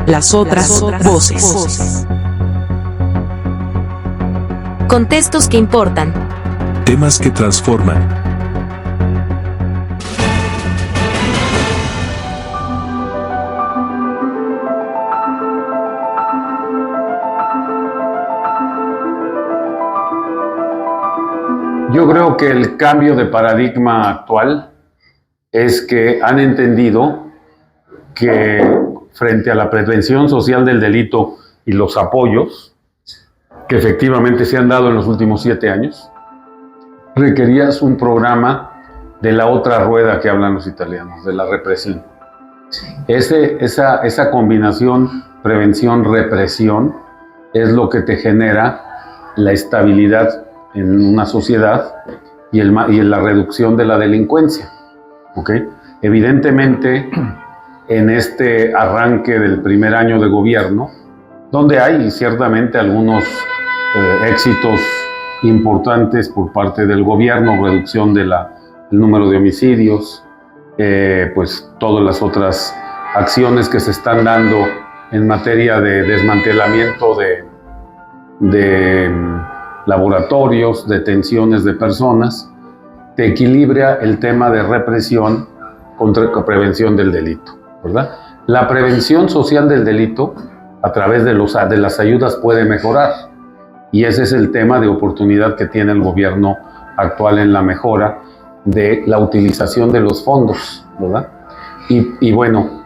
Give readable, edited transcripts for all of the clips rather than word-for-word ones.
Las otras voces. Contextos que importan. Temas que transforman. Yo creo que el cambio de paradigma actual es que han entendido que frente a la prevención social del delito y los apoyos que efectivamente se han dado en los últimos 7 años, requerías un programa de la otra rueda que hablan los italianos, de la represión. Esa combinación prevención-represión es lo que te genera la estabilidad en una sociedad y la reducción de la delincuencia. ¿Okay? Evidentemente, en este arranque del primer año de gobierno, donde hay ciertamente algunos éxitos importantes por parte del gobierno, reducción del número de homicidios, pues todas las otras acciones que se están dando en materia de desmantelamiento de laboratorios, detenciones de personas, te equilibra el tema de represión contra prevención del delito, ¿verdad? La prevención social del delito a través de las ayudas puede mejorar, y ese es el tema de oportunidad que tiene el gobierno actual en la mejora de la utilización de los fondos, ¿verdad? Y bueno,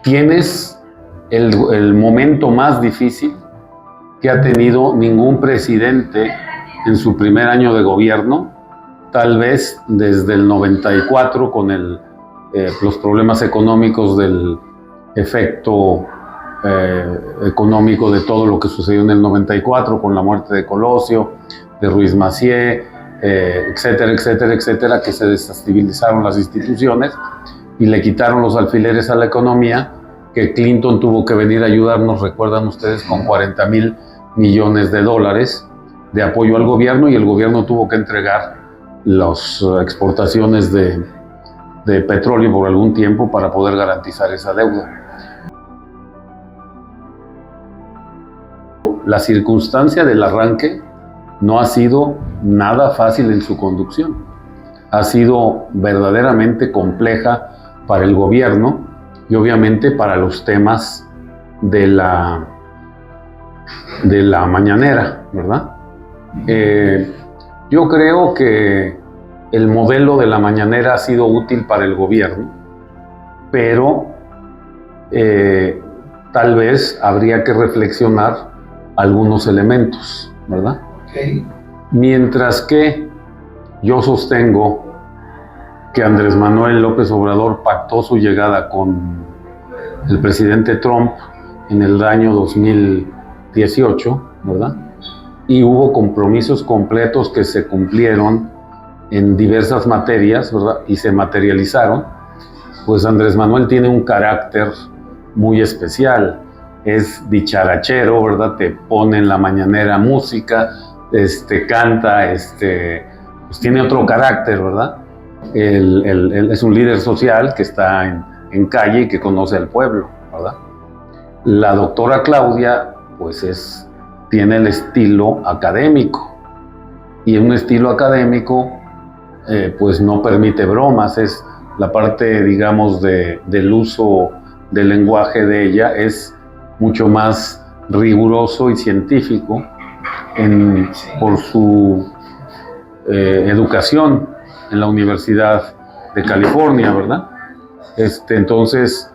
tienes el momento más difícil que ha tenido ningún presidente en su primer año de gobierno, tal vez desde el 94 con los problemas económicos del efecto económico de todo lo que sucedió en el 94 con la muerte de Colosio, de Ruiz Massieu, etcétera, etcétera, etcétera, que se desestabilizaron las instituciones y le quitaron los alfileres a la economía, que Clinton tuvo que venir a ayudarnos, recuerdan ustedes, con $40,000 millones de apoyo al gobierno, y el gobierno tuvo que entregar las exportaciones de petróleo por algún tiempo para poder garantizar esa deuda. La circunstancia del arranque no ha sido nada fácil en su conducción. Ha sido verdaderamente compleja para el gobierno y obviamente para los temas de la mañanera, ¿verdad? Yo creo que el modelo de la mañanera ha sido útil para el gobierno, pero tal vez habría que reflexionar algunos elementos, ¿verdad? Okay. Mientras que yo sostengo que Andrés Manuel López Obrador pactó su llegada con el presidente Trump en el año 2018, ¿verdad? Y hubo compromisos completos que se cumplieron en diversas materias, ¿verdad? Y se materializaron. Pues Andrés Manuel tiene un carácter muy especial. Es dicharachero, ¿verdad? Te pone en la mañanera música, canta, pues tiene otro carácter, ¿verdad? Él es un líder social que está en calle y que conoce al pueblo, ¿verdad? La doctora Claudia, pues tiene el estilo académico, y un estilo académico pues no permite bromas. Es la parte, digamos, del uso del lenguaje de ella es mucho más riguroso y científico por su educación en la Universidad de California, ¿verdad? Entonces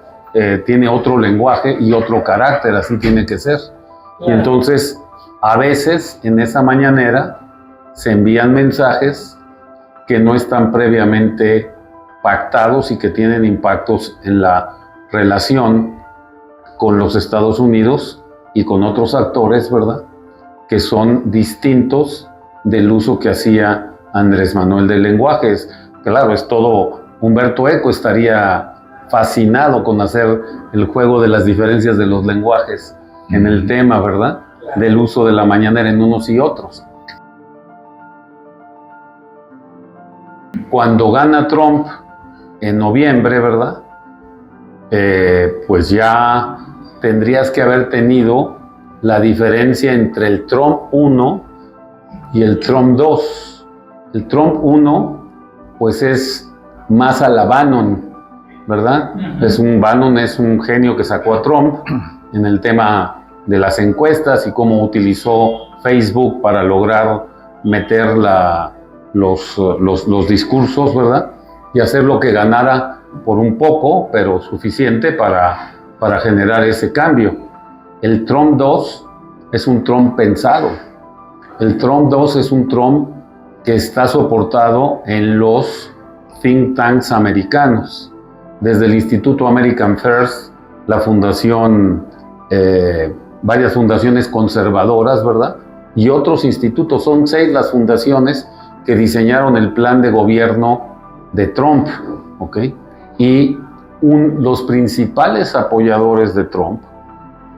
tiene otro lenguaje y otro carácter, así tiene que ser. Y entonces a veces en esa mañanera se envían mensajes que no están previamente pactados y que tienen impactos en la relación con los Estados Unidos y con otros actores, ¿verdad?, que son distintos del uso que hacía Andrés Manuel del lenguaje. Claro, es todo. Humberto Eco estaría fascinado con hacer el juego de las diferencias de los lenguajes en el tema, ¿verdad?, del uso de la mañanera en unos y otros. Cuando gana Trump en noviembre, ¿verdad?, pues ya tendrías que haber tenido la diferencia entre el Trump 1 y el Trump 2. El Trump 1, pues es más a la Bannon, ¿verdad? Bannon es un genio que sacó a Trump en el tema de las encuestas y cómo utilizó Facebook para lograr meter los discursos, ¿verdad? Y hacer lo que ganara por un poco, pero suficiente para generar ese cambio. El Trump 2 es un Trump pensado. El Trump 2 es un Trump que está soportado en los think tanks americanos, desde el Instituto American First, la fundación, varias fundaciones conservadoras, ¿verdad? Y otros institutos. Son 6 las fundaciones que diseñaron el plan de gobierno de Trump, ¿ok? Y los principales apoyadores de Trump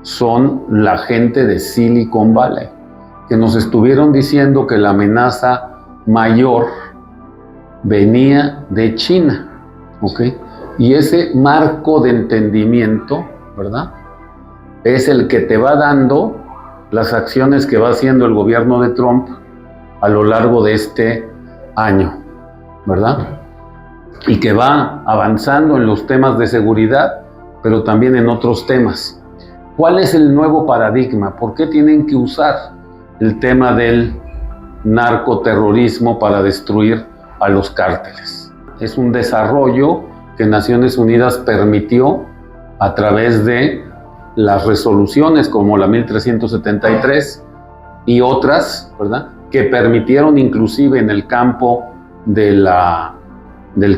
son la gente de Silicon Valley, que nos estuvieron diciendo que la amenaza mayor venía de China, ¿ok? Y ese marco de entendimiento, ¿verdad?, es el que te va dando las acciones que va haciendo el gobierno de Trump a lo largo de este año, ¿verdad? Y que va avanzando en los temas de seguridad, pero también en otros temas. ¿Cuál es el nuevo paradigma? ¿Por qué tienen que usar el tema del narcoterrorismo para destruir a los cárteles? Es un desarrollo que Naciones Unidas permitió a través de las resoluciones como la 1373 y otras, ¿verdad?, que permitieron inclusive en el campo del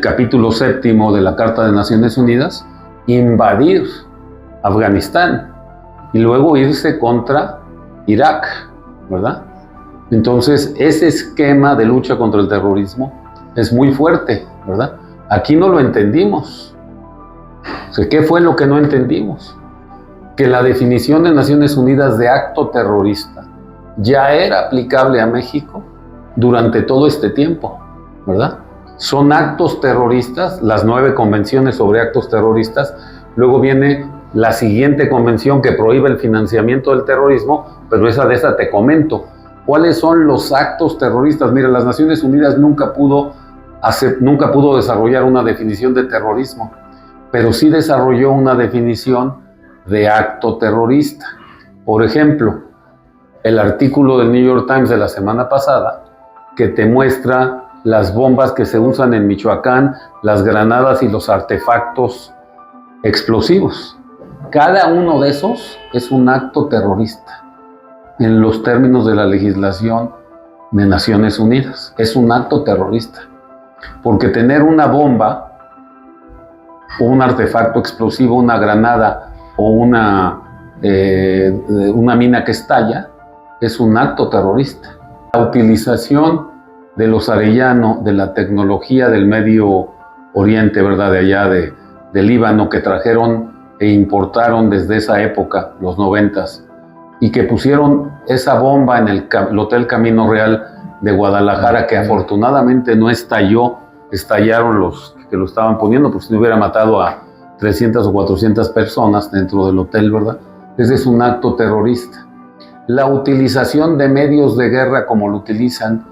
capítulo 7 de la Carta de Naciones Unidas invadir Afganistán y luego irse contra Irak, ¿verdad? Entonces, ese esquema de lucha contra el terrorismo es muy fuerte, ¿verdad? Aquí no lo entendimos. O sea, ¿qué fue lo que no entendimos? Que la definición de Naciones Unidas de acto terrorista ya era aplicable a México durante todo este tiempo, ¿verdad? Son actos terroristas, las 9 convenciones sobre actos terroristas. Luego viene la siguiente convención que prohíbe el financiamiento del terrorismo, pero de esa te comento. ¿Cuáles son los actos terroristas? Mira, las Naciones Unidas nunca pudo desarrollar una definición de terrorismo, pero sí desarrolló una definición de acto terrorista. Por ejemplo, el artículo del New York Times de la semana pasada, que te muestra las bombas que se usan en Michoacán, las granadas y los artefactos explosivos. Cada uno de esos es un acto terrorista en los términos de la legislación de Naciones Unidas. Es un acto terrorista, porque tener una bomba, un artefacto explosivo, una granada o una mina que estalla, es un acto terrorista. La utilización de los Arellano, de la tecnología del Medio Oriente, ¿verdad?, de allá de Líbano, que trajeron e importaron desde esa época, los 90s, y que pusieron esa bomba en el Hotel Camino Real de Guadalajara, que afortunadamente no estalló, estallaron los que lo estaban poniendo, pues si no hubiera matado a 300 o 400 personas dentro del hotel, ¿verdad? Ese es un acto terrorista. La utilización de medios de guerra como lo utilizan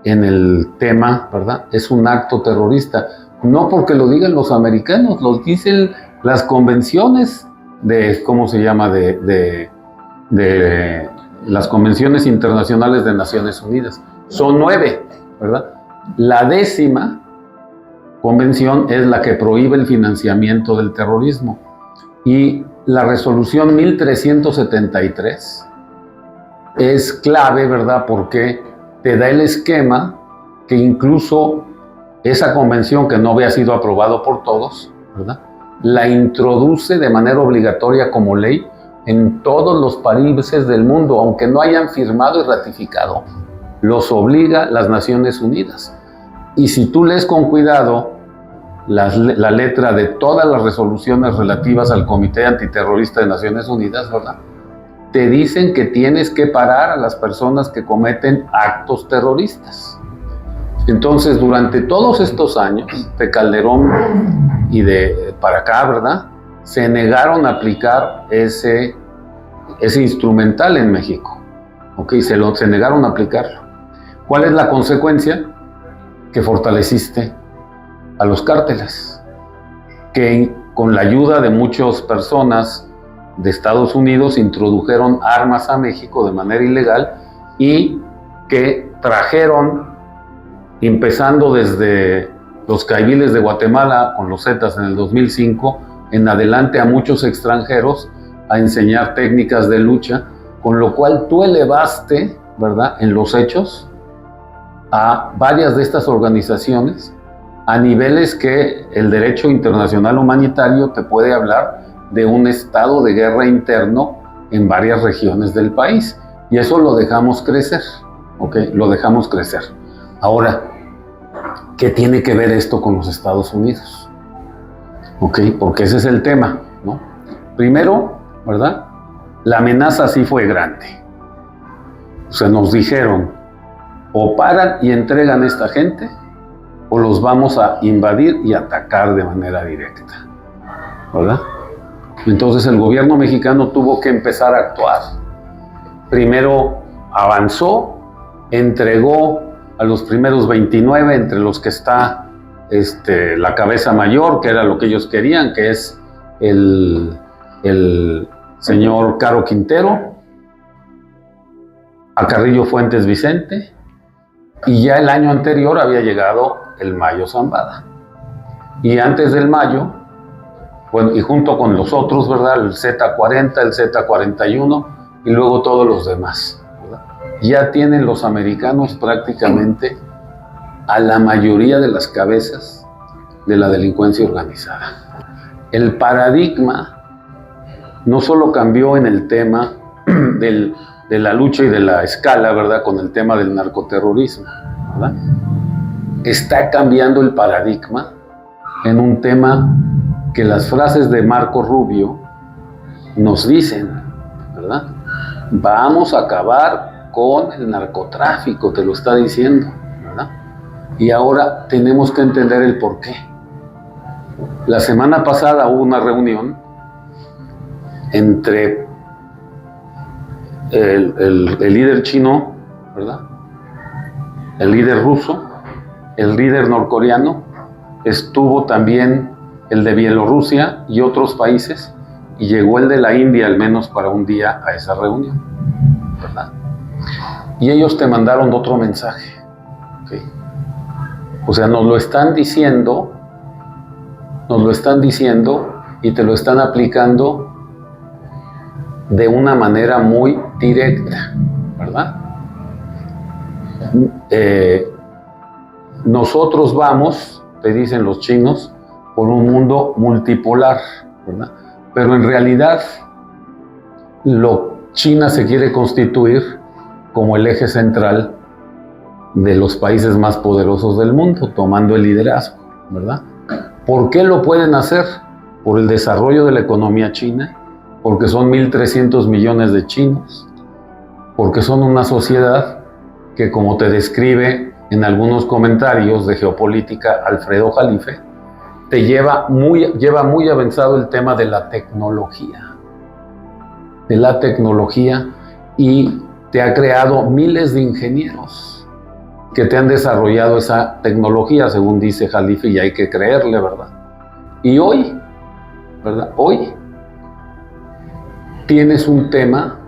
en el tema, ¿verdad?, es un acto terrorista. No porque lo digan los americanos, lo dicen las convenciones de, ¿cómo se llama?, de las convenciones internacionales de Naciones Unidas. Son 9, ¿verdad? La 10ª convención es la que prohíbe el financiamiento del terrorismo. Y la resolución 1373 es clave, ¿verdad?, porque te da el esquema que incluso esa convención, que no había sido aprobado por todos, ¿verdad?, la introduce de manera obligatoria como ley en todos los países del mundo, aunque no hayan firmado y ratificado. Los obliga las Naciones Unidas. Y si tú lees con cuidado la letra de todas las resoluciones relativas al Comité Antiterrorista de Naciones Unidas, ¿verdad?, te dicen que tienes que parar a las personas que cometen actos terroristas. Entonces, durante todos estos años, de Calderón y de para acá, ¿verdad?, se negaron a aplicar ese instrumental en México. ¿Okay? Se negaron a aplicarlo. ¿Cuál es la consecuencia? Que fortaleciste a los cárteles, que con la ayuda de muchas personas de Estados Unidos introdujeron armas a México de manera ilegal y que trajeron, empezando desde los caiviles de Guatemala con los Zetas en el 2005, en adelante a muchos extranjeros a enseñar técnicas de lucha, con lo cual tú elevaste, ¿verdad?, en los hechos a varias de estas organizaciones a niveles que el derecho internacional humanitario te puede hablar de un estado de guerra interno en varias regiones del país. Y eso lo dejamos crecer, ¿ok? Lo dejamos crecer. Ahora, ¿qué tiene que ver esto con los Estados Unidos? ¿Ok? Porque ese es el tema, ¿no? Primero, ¿verdad? La amenaza sí fue grande. O sea, nos dijeron, o paran y entregan a esta gente, o los vamos a invadir y atacar de manera directa, ¿verdad? Entonces el gobierno mexicano tuvo que empezar a actuar. Primero avanzó, entregó a los primeros 29, entre los que está la cabeza mayor, que era lo que ellos querían, que es el señor Caro Quintero, a Carrillo Fuentes Vicente, y ya el año anterior había llegado el Mayo Zambada. Y antes del Mayo, bueno, y junto con los otros, ¿verdad?, el Z40, el Z41 y luego todos los demás, ¿verdad? Ya tienen los americanos prácticamente a la mayoría de las cabezas de la delincuencia organizada. El paradigma no solo cambió en el tema de la lucha y de la escala, ¿verdad?, con el tema del narcoterrorismo, ¿verdad? Está cambiando el paradigma en un tema que las frases de Marco Rubio nos dicen, ¿verdad? Vamos a acabar con el narcotráfico, te lo está diciendo, ¿verdad? Y ahora tenemos que entender el porqué. La semana pasada hubo una reunión entre el líder chino, ¿verdad?, el líder ruso, el líder norcoreano, estuvo también el de Bielorrusia y otros países, y llegó el de la India al menos para un día a esa reunión, ¿verdad? Y ellos te mandaron otro mensaje, ¿okay? O sea, nos lo están diciendo y te lo están aplicando de una manera muy directa, ¿verdad? Nosotros vamos, te dicen los chinos, por un mundo multipolar, ¿verdad? Pero en realidad China se quiere constituir como el eje central de los países más poderosos del mundo, tomando el liderazgo, ¿verdad? ¿Por qué lo pueden hacer? Por el desarrollo de la economía china, porque son 1.300 millones de chinos, porque son una sociedad que, como te describe en algunos comentarios de geopolítica Alfredo Jalife, lleva muy avanzado el tema de la tecnología, y te ha creado miles de ingenieros que te han desarrollado esa tecnología, según dice Jalife, y hay que creerle, ¿verdad? Y hoy, ¿verdad?, hoy tienes un tema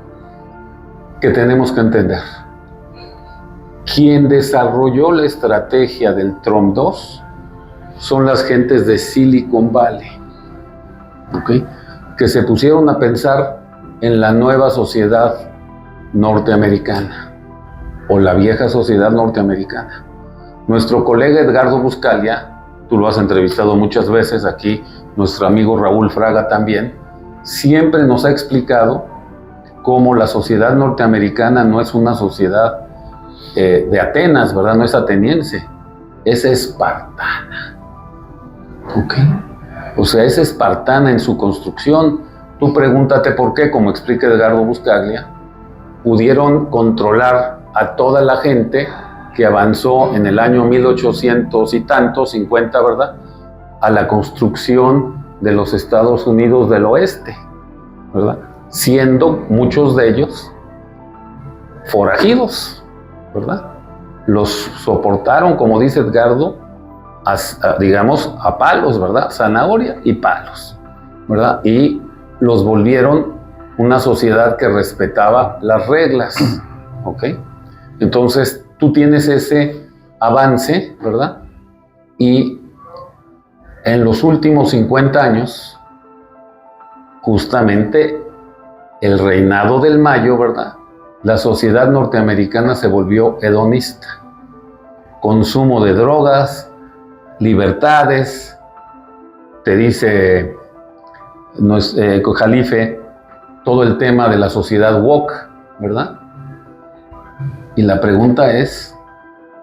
que tenemos que entender. Quien desarrolló la estrategia del Trump 2 son las gentes de Silicon Valley, ¿okay?, que se pusieron a pensar en la nueva sociedad norteamericana o la vieja sociedad norteamericana. Nuestro colega Edgardo Buscaglia, tú lo has entrevistado muchas veces aquí, nuestro amigo Raúl Fraga también, siempre nos ha explicado cómo la sociedad norteamericana no es una sociedad de Atenas, ¿verdad? No es ateniense, es espartana. ¿Ok? O sea, es espartana en su construcción. Tú pregúntate por qué, como explica Edgardo Buscaglia, pudieron controlar a toda la gente que avanzó en el año 1800 y tanto, 50, ¿verdad?, a la construcción de los Estados Unidos del Oeste, ¿verdad? Siendo muchos de ellos forajidos, ¿verdad? Los soportaron, como dice Edgardo, digamos, a palos, ¿verdad? Zanahoria y palos, ¿verdad? Y los volvieron una sociedad que respetaba las reglas, ¿ok? Entonces, tú tienes ese avance, ¿verdad? Y en los últimos 50 años, justamente el reinado del Mayo, ¿verdad? La sociedad norteamericana se volvió hedonista. Consumo de drogas, libertades, te dice Jalife, todo el tema de la sociedad woke, ¿verdad? Y la pregunta es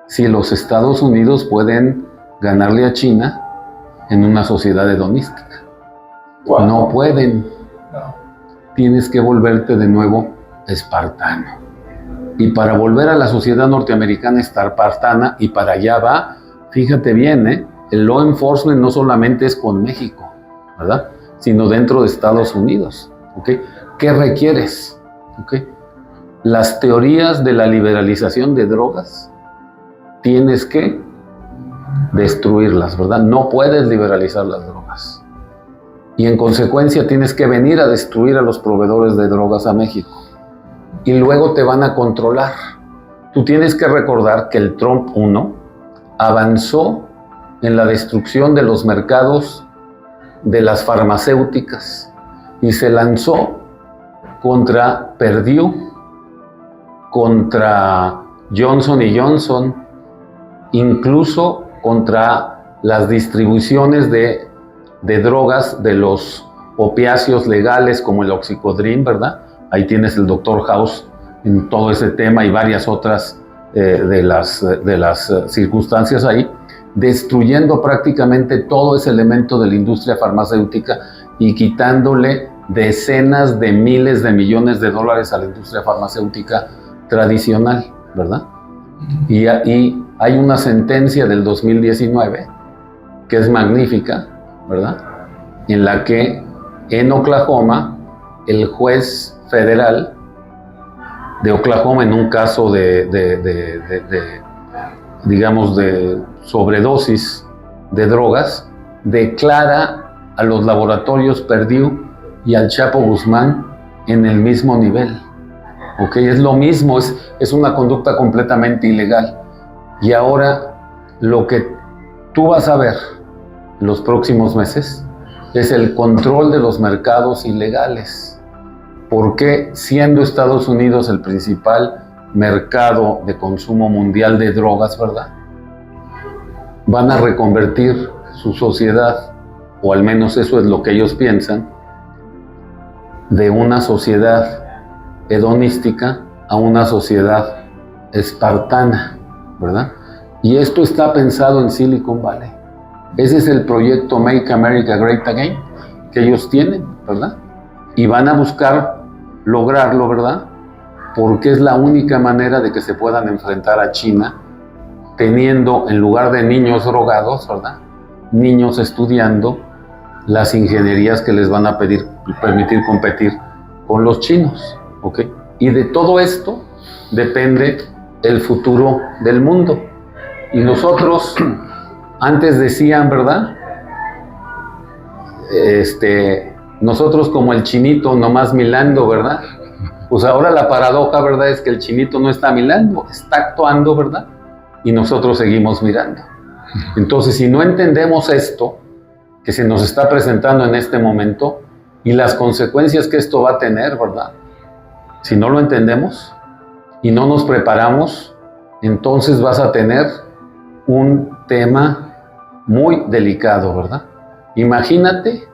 si los Estados Unidos pueden ganarle a China en una sociedad hedonística. Wow. No pueden. No. Tienes que volverte de nuevo espartano. Y para volver a la sociedad norteamericana espartana, y para allá va, fíjate bien, el law enforcement no solamente es con México, ¿verdad? Sino dentro de Estados Unidos, ¿ok? ¿Qué requieres? ¿Ok? Las teorías de la liberalización de drogas, tienes que destruirlas, ¿verdad? No puedes liberalizar las drogas. Y en consecuencia tienes que venir a destruir a los proveedores de drogas a México. Y luego te van a controlar. Tú tienes que recordar que el Trump 1 avanzó en la destrucción de los mercados de las farmacéuticas y se lanzó contra Purdue, contra Johnson & Johnson, incluso contra las distribuciones de drogas, de los opiáceos legales como el oxicodrin, ¿verdad? Ahí tienes el Dr. House en todo ese tema y varias otras de las circunstancias ahí, destruyendo prácticamente todo ese elemento de la industria farmacéutica y quitándole decenas de miles de millones de dólares a la industria farmacéutica tradicional, ¿verdad? Y hay una sentencia del 2019 que es magnífica, ¿verdad? En la que en Oklahoma el juez federal de Oklahoma, en un caso digamos de sobredosis de drogas, declara a los laboratorios Purdue y al Chapo Guzmán en el mismo nivel. ¿Ok? Es lo mismo, es una conducta completamente ilegal. Y ahora lo que tú vas a ver en los próximos meses es el control de los mercados ilegales. Porque siendo Estados Unidos el principal mercado de consumo mundial de drogas, ¿verdad? Van a reconvertir su sociedad, o al menos eso es lo que ellos piensan, de una sociedad hedonística a una sociedad espartana, ¿verdad? Y esto está pensado en Silicon Valley. Ese es el proyecto Make America Great Again que ellos tienen, ¿verdad? Y van a buscar lograrlo, ¿verdad? Porque es la única manera de que se puedan enfrentar a China, teniendo en lugar de niños drogados, ¿verdad? Niños estudiando las ingenierías que les van a permitir competir con los chinos, ¿ok? Y de todo esto depende el futuro del mundo. Y nosotros, antes decían, ¿verdad? Nosotros como el chinito nomás milando, ¿verdad? Pues ahora la paradoja, ¿verdad? Es que el chinito no está milando, está actuando, ¿verdad? Y nosotros seguimos mirando. Entonces, si no entendemos esto que se nos está presentando en este momento y las consecuencias que esto va a tener, ¿verdad? Si no lo entendemos y no nos preparamos, entonces vas a tener un tema muy delicado, ¿verdad? Imagínate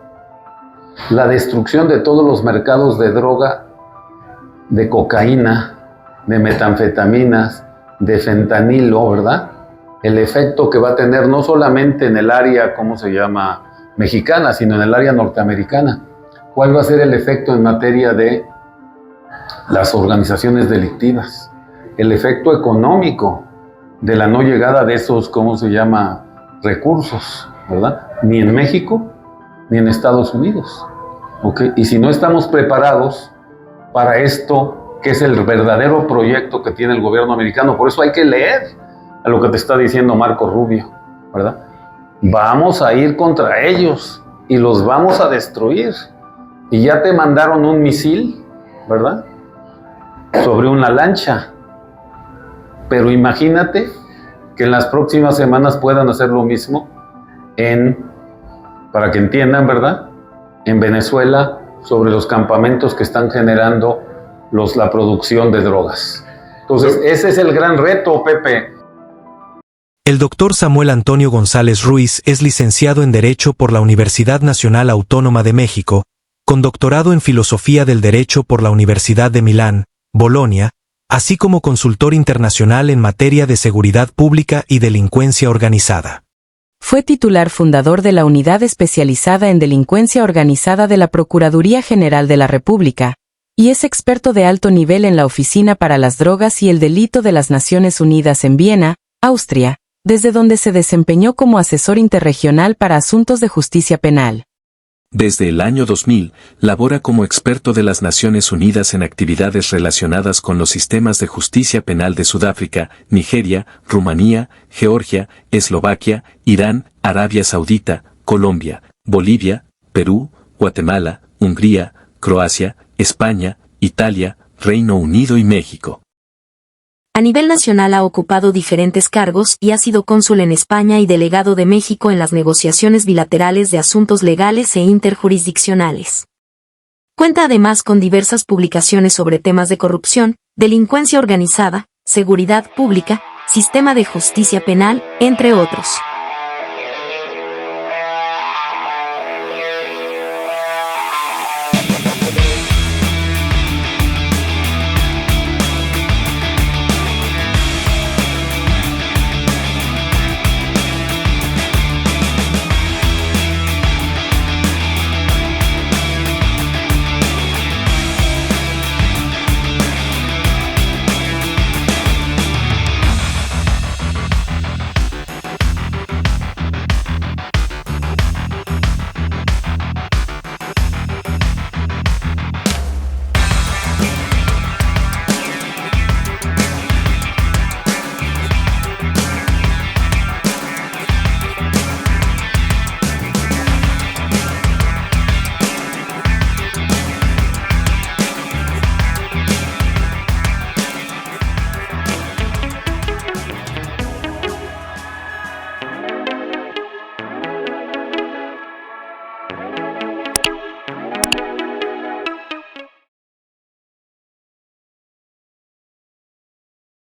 la destrucción de todos los mercados de droga, de cocaína, de metanfetaminas, de fentanilo, ¿verdad? El efecto que va a tener no solamente en el área, ¿cómo se llama?, mexicana, sino en el área norteamericana. ¿Cuál va a ser el efecto en materia de las organizaciones delictivas? El efecto económico de la no llegada de esos, ¿cómo se llama?, recursos, ¿verdad? Ni en México, ni en Estados Unidos. ¿Ok? Y si no estamos preparados para esto, que es el verdadero proyecto que tiene el gobierno americano, por eso hay que leer a lo que te está diciendo Marco Rubio, ¿verdad? Vamos a ir contra ellos y los vamos a destruir. Y ya te mandaron un misil, ¿verdad? Sobre una lancha. Pero imagínate que en las próximas semanas puedan hacer lo mismo para que entiendan, ¿verdad? En Venezuela, sobre los campamentos que están generando la producción de drogas. Entonces, ese es el gran reto, Pepe. El doctor Samuel Antonio González Ruiz es licenciado en Derecho por la Universidad Nacional Autónoma de México, con doctorado en Filosofía del Derecho por la Universidad de Milán, Bolonia, así como consultor internacional en materia de seguridad pública y delincuencia organizada. Fue titular fundador de la Unidad Especializada en Delincuencia Organizada de la Procuraduría General de la República, y es experto de alto nivel en la Oficina para las Drogas y el Delito de las Naciones Unidas en Viena, Austria, desde donde se desempeñó como asesor interregional para asuntos de justicia penal. Desde el año 2000, labora como experto de las Naciones Unidas en actividades relacionadas con los sistemas de justicia penal de Sudáfrica, Nigeria, Rumanía, Georgia, Eslovaquia, Irán, Arabia Saudita, Colombia, Bolivia, Perú, Guatemala, Hungría, Croacia, España, Italia, Reino Unido y México. A nivel nacional ha ocupado diferentes cargos y ha sido cónsul en España y delegado de México en las negociaciones bilaterales de asuntos legales e interjurisdiccionales. Cuenta además con diversas publicaciones sobre temas de corrupción, delincuencia organizada, seguridad pública, sistema de justicia penal, entre otros.